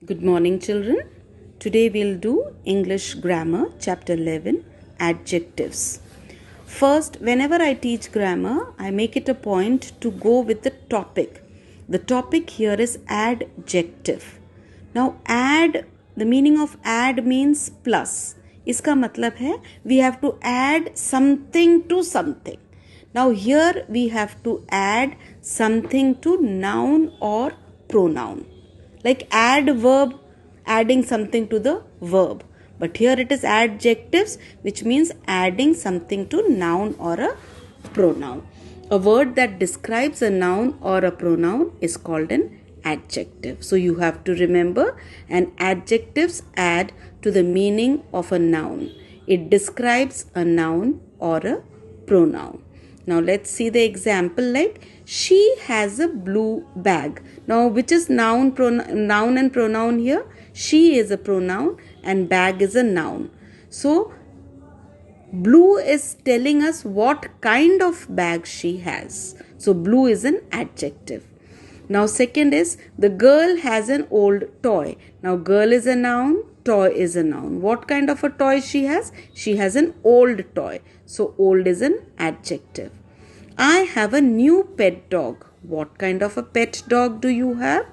Good morning, children. Today we'll do English Grammar, Chapter 11, Adjectives. First, whenever I teach grammar, I make it a point to go with the topic. The topic here is adjective. Now, the meaning of add means plus. इसका मतलब है we have to add something to something. Now, here we have to add something to noun or pronoun. Like add verb, adding something to the verb. But here it is adjectives, which means adding something to noun or a pronoun. A word that describes a noun or a pronoun is called an adjective. So you have to remember, and adjectives add to the meaning of a noun. It describes a noun or a pronoun. Now let's see the example, like she has a blue bag. Now which is noun and pronoun here? She is a pronoun and bag is a noun. So blue is telling us what kind of bag she has. So blue is an adjective. Now second is the girl has an old toy. Now girl is a noun, toy is a noun. What kind of a toy she has? She has an old toy. So old is an adjective. I have a new pet dog. What kind of a pet dog do you have?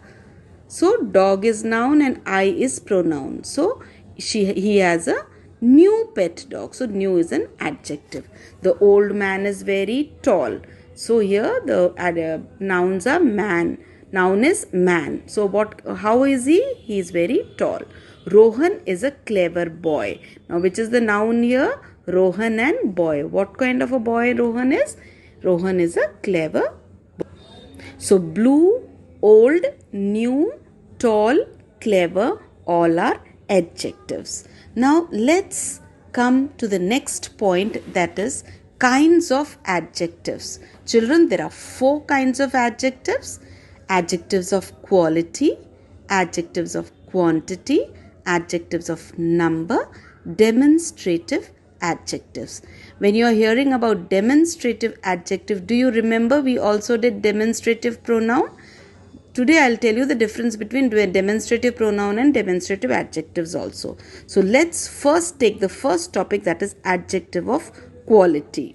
So dog is noun and I is pronoun. So he has a new pet dog. So new is an adjective. The old man is very tall. So here the nouns are man. Noun is man. So how is he? He is very tall. Rohan is a clever boy. Now which is the noun here? Rohan and boy. What kind of a boy Rohan is? Rohan is a clever boy. So blue, old, new, tall, clever, all are adjectives. Now let's come to the next point, that is kinds of adjectives. Children, there are 4 kinds of adjectives. Adjectives of quality, adjectives of quantity, adjectives of number, demonstrative adjectives. When you are hearing about demonstrative adjective, do you remember we also did demonstrative pronoun? Today I'll tell you the difference between demonstrative pronoun and demonstrative adjectives also. So let's first take the first topic, that is adjective of quality.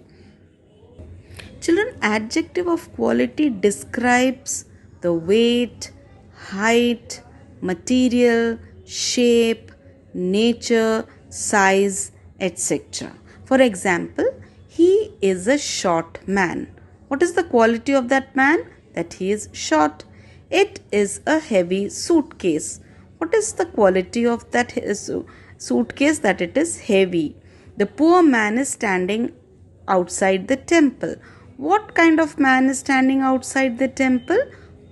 Children, adjective of quality describes the weight, height, material, shape, nature, size, etc. For example, he is a short man. What is the quality of that man? That he is short. It is a heavy suitcase. What is the quality of that suitcase? That it is heavy. The poor man is standing outside the temple. What kind of man is standing outside the temple?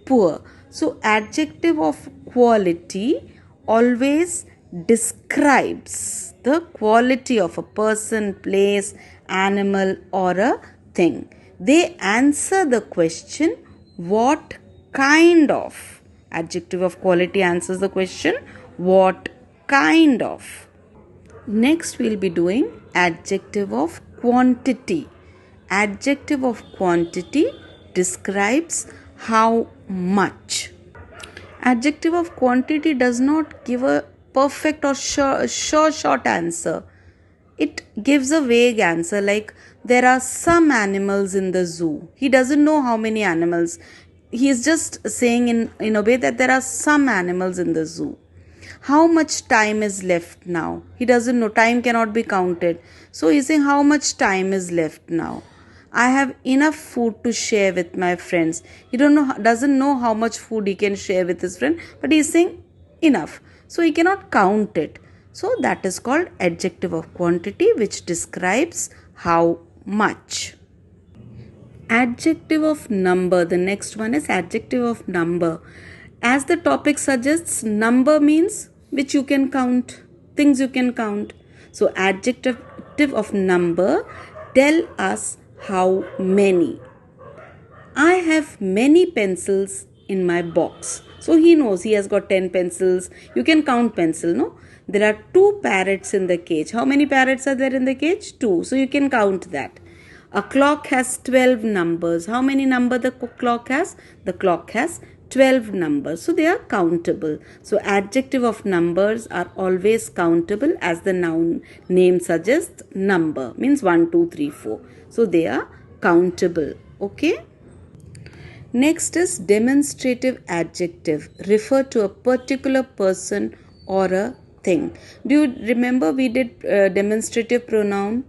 Poor. So adjective of quality always describes the quality of a person, place, animal or a thing. They answer the question what kind of. Adjective of quality answers the question what kind of. Next we'll be doing adjective of quantity. Adjective of quantity describes how much. Adjective of quantity does not give a perfect or sure short answer. It gives a vague answer, like there are some animals in the zoo. He doesn't know how many animals. He is just saying in a way that there are some animals in the zoo. How much time is left now? He doesn't know. Time cannot be counted. So he's saying how much time is left now. I have enough food to share with my friends. He doesn't know how much food he can share with his friend, but he is saying enough. So he cannot count it. So that is called adjective of quantity, which describes how much. Adjective of number. The next one is adjective of number. As the topic suggests, number means which you can count, things you can count. So adjective of number tell us how many. I have many pencils in my box. So he knows he has got 10 pencils. You can count pencil, no? There are 2 parrots in the cage. How many parrots are there in the cage? 2. So you can count that. A clock has 12 numbers. How many numbers the clock has? The clock has 12 numbers. So they are countable. So adjective of numbers are always countable, as the noun name suggests. Number means 1, 2, 3, 4. So they are countable. Okay. Next is demonstrative adjective. Refer to a particular person or a thing. Do you remember we did demonstrative pronoun?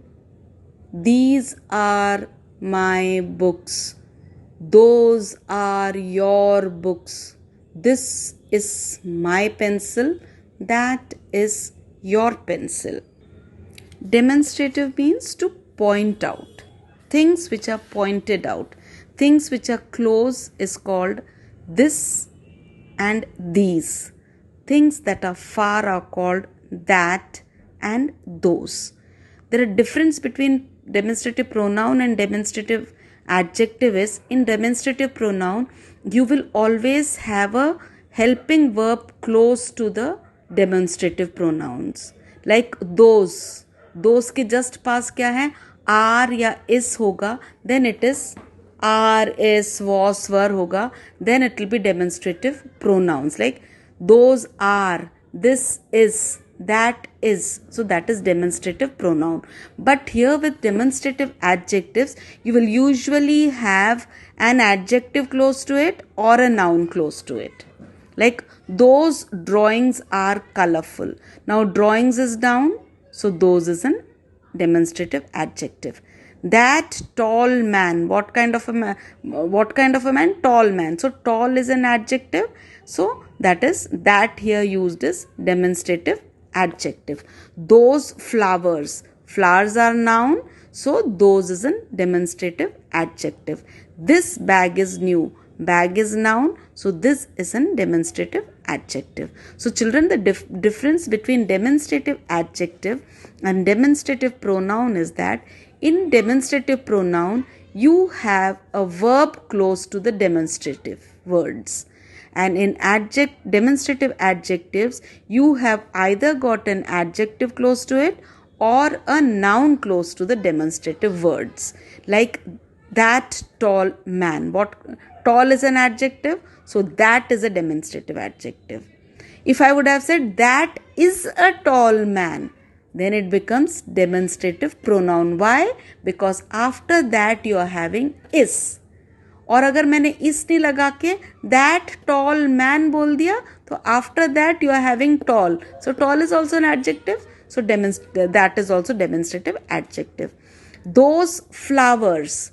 These are my books. Those are your books. This is my pencil. That is your pencil. Demonstrative means to point out. Things which are pointed out. Things which are close is called this and these. Things that are far are called that and those. There are difference between demonstrative pronoun and demonstrative adjective is, in demonstrative pronoun you will always have a helping verb close to the demonstrative pronouns. Like those के just पास क्या है, are या is होगा, then it is are, is, was, were होगा, then it will be demonstrative pronouns. Like those are, this is, that is. So that is demonstrative pronoun. But here with demonstrative adjectives, you will usually have an adjective close to it or a noun close to it. Like those drawings are colorful. Now drawings is noun, so those is an demonstrative adjective. That tall man, what kind of a man? Tall man. So tall is an adjective. So that here used is demonstrative adjective. Those flowers are noun, so those is a demonstrative adjective. This bag is new. Bag is noun, so this is a demonstrative adjective. So children, the difference between demonstrative adjective and demonstrative pronoun is that in demonstrative pronoun you have a verb close to the demonstrative words, and in demonstrative adjectives you have either got an adjective close to it or a noun close to the demonstrative words. Like that tall man, what tall is an adjective, so that is a demonstrative adjective. If I would have said that is a tall man, then it becomes demonstrative pronoun. Why? Because after that you are having is. और अगर मैंने इस नहीं लगा के that tall man बोल दिया, तो after that you are having tall. So tall is also an adjective. So that is also demonstrative adjective. Those flowers.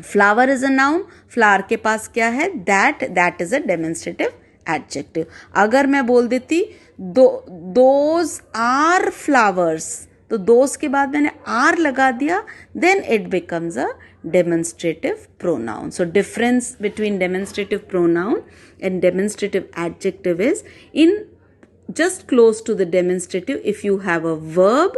Flower is a noun. Flower के पास क्या है? That is a demonstrative adjective. अगर मैं बोल देती those are flowers, तो those के बाद मैंने are लगा दिया, then it becomes a demonstrative pronoun. So difference between demonstrative pronoun and demonstrative adjective is, in just close to the demonstrative, if you have a verb,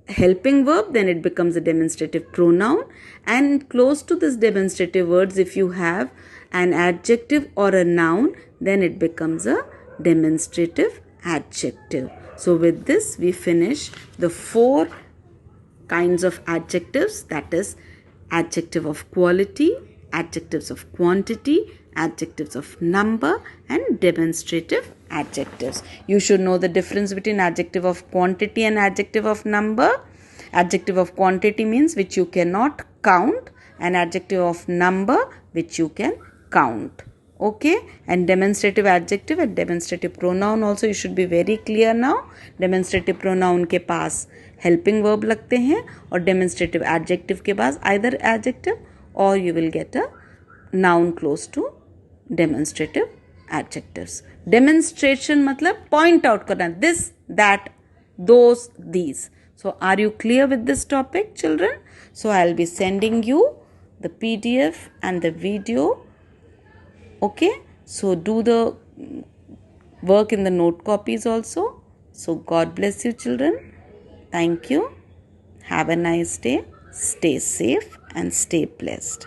helping verb, then it becomes a demonstrative pronoun, and close to this demonstrative words, if you have an adjective or a noun, then it becomes a demonstrative adjective. So with this we finish the 4 kinds of adjectives, that is adjective of quality, adjectives of quantity, adjectives of number, and demonstrative adjectives. You should know the difference between adjective of quantity and adjective of number. Adjective of quantity means which you cannot count, and adjective of number which you can count. Okay, and demonstrative adjective and demonstrative pronoun also you should be very clear now. Demonstrative pronoun के पास helping verb लगते हैं, और demonstrative adjective के पास either adjective or you will get a noun close to demonstrative adjectives. Demonstration मतलब point out करना, this, that, those, these. So are you clear with this topic, children? So I'll be sending you the PDF and the video. Okay, so do the work in the note copies also. So God bless you, children. Thank you. Have a nice day. Stay safe and stay blessed.